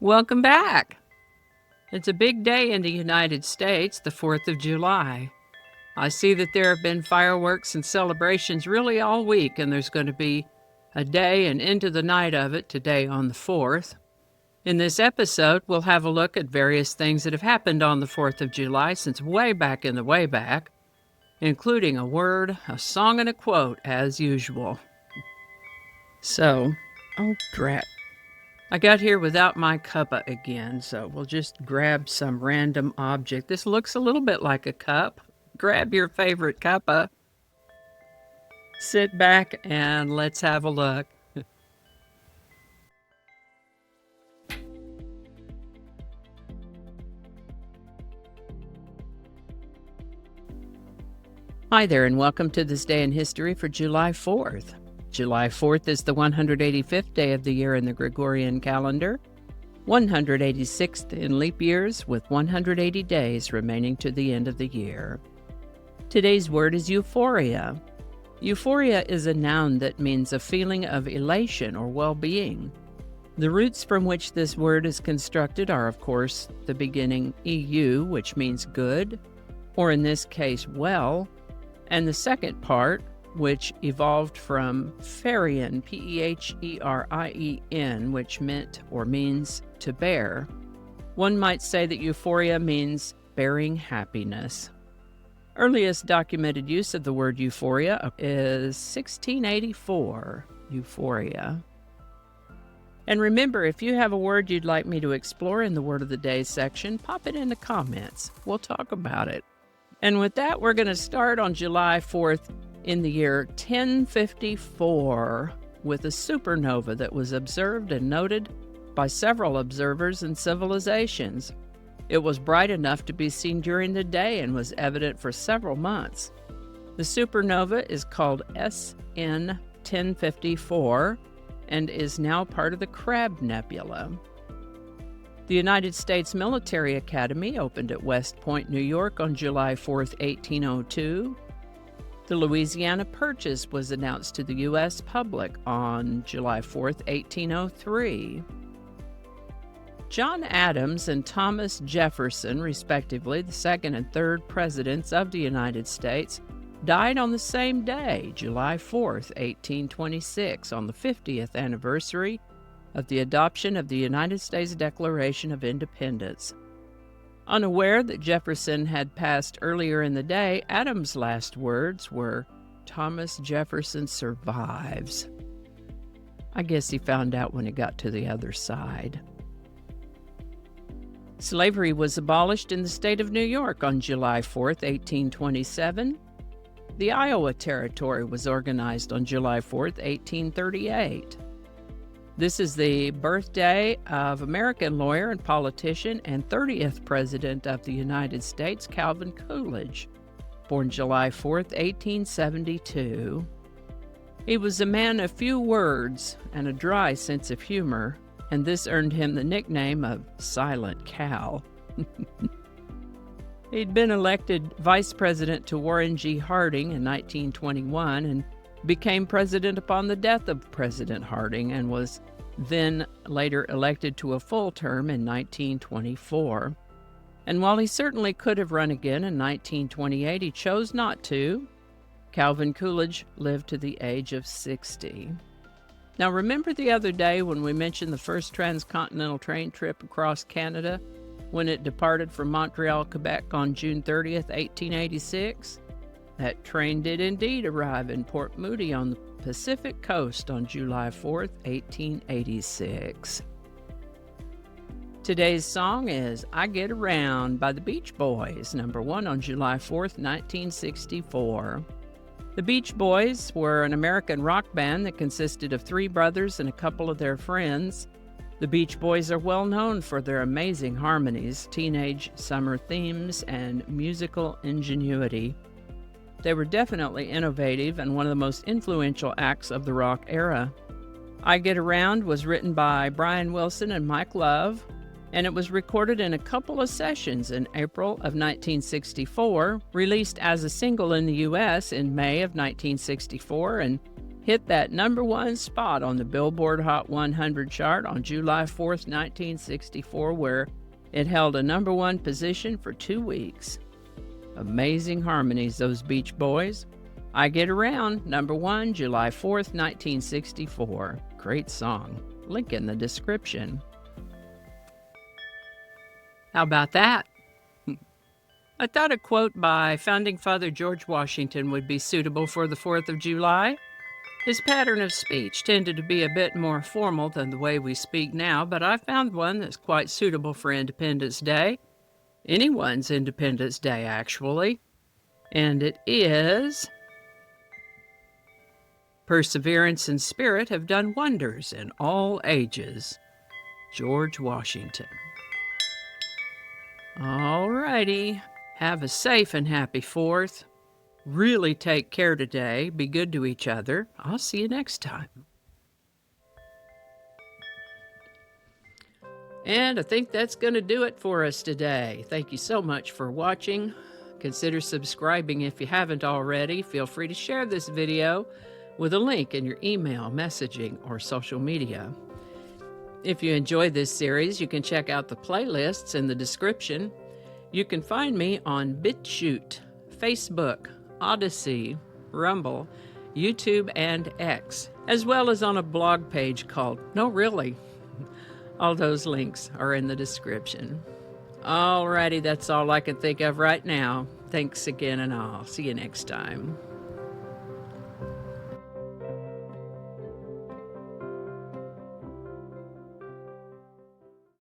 Welcome back. It's a big day in the United States, the 4th of July. I see that there have been fireworks and celebrations really all week, and there's going to be a day and into the night of it today on the 4th. In this episode, we'll have a look at various things that have happened on the 4th of July since way back in the way back, including a word, a song, and a quote, as usual. So, oh, drat. I got here without my cuppa again, so we'll just grab some random object. This looks a little bit like a cup. Grab your favorite cuppa. Sit back and let's have a look. Hi there, and welcome to this day in history for July 4th. July 4th is the 185th day of the year in the Gregorian calendar, 186th in leap years, with 180 days remaining to the end of the year. Today's word is euphoria. Euphoria is a noun that means a feeling of elation or well-being. The roots from which this word is constructed are, of course, the beginning eu, which means good, or in this case, well, and the second part, which evolved from pherien, P-E-H-E-R-I-E-N, which meant or means to bear. One might say that euphoria means bearing happiness. Earliest documented use of the word euphoria is 1684, euphoria. And remember, if you have a word you'd like me to explore in the Word of the Day section, pop it in the comments. We'll talk about it. And with that, we're going to start on July 4th in the year 1054 with a supernova that was observed and noted by several observers and civilizations. It was bright enough to be seen during the day and was evident for several months. The supernova is called SN 1054 and is now part of the Crab Nebula. The United States Military Academy opened at West Point, New York on July 4, 1802. The Louisiana Purchase was announced to the U.S. public on July 4, 1803. John Adams and Thomas Jefferson, respectively, the second and third presidents of the United States, died on the same day, July 4, 1826, on the 50th anniversary of the adoption of the United States Declaration of Independence. Unaware that Jefferson had passed earlier in the day, Adams' last words were, "Thomas Jefferson survives." I guess he found out when he got to the other side. Slavery was abolished in the state of New York on July 4, 1827. The Iowa Territory was organized on July 4, 1838. This is the birthday of American lawyer and politician and 30th President of the United States, Calvin Coolidge, born July 4, 1872. He was a man of few words and a dry sense of humor, and this earned him the nickname of Silent Cal. He'd been elected vice president to Warren G. Harding in 1921 and became president upon the death of President Harding and was then later elected to a full term in 1924. And while he certainly could have run again in 1928, he chose not to. Calvin Coolidge lived to the age of 60. Now, remember the other day when we mentioned the first transcontinental train trip across Canada when it departed from Montreal, Quebec on June 30th, 1886? That train did indeed arrive in Port Moody on the Pacific coast on July 4th, 1886. Today's song is I Get Around by the Beach Boys, number 1 on July 4th, 1964. The Beach Boys were an American rock band that consisted of 3 brothers and a couple of their friends. The Beach Boys are well known for their amazing harmonies, teenage summer themes, and musical ingenuity. They were definitely innovative and one of the most influential acts of the rock era. I Get Around was written by Brian Wilson and Mike Love, and it was recorded in a couple of sessions in April of 1964, released as a single in the U.S. in May of 1964, and hit that #1 spot on the Billboard Hot 100 chart on July 4th, 1964, where it held a #1 position for 2 weeks. Amazing harmonies, those Beach Boys. I Get Around, #1, July 4th, 1964. Great song. Link in the description. How about that? I thought a quote by Founding Father George Washington would be suitable for the 4th of July. His pattern of speech tended to be a bit more formal than the way we speak now, but I found one that's quite suitable for Independence Day. Anyone's Independence Day, actually. And it is, "Perseverance and spirit have done wonders in all ages." George Washington. All righty. Have a safe and happy 4th. Really take care today. Be good to each other. I'll see you next time. And I think that's going to do it for us today. Thank you so much for watching. Consider subscribing if you haven't already. Feel free to share this video with a link in your email, messaging, or social media. If you enjoyed this series, you can check out the playlists in the description. You can find me on BitChute, Facebook, Odyssey, Rumble, YouTube, and X, as well as on a blog page called No Really. All those links are in the description. Alrighty, that's all I can think of right now. Thanks again, and I'll see you next time.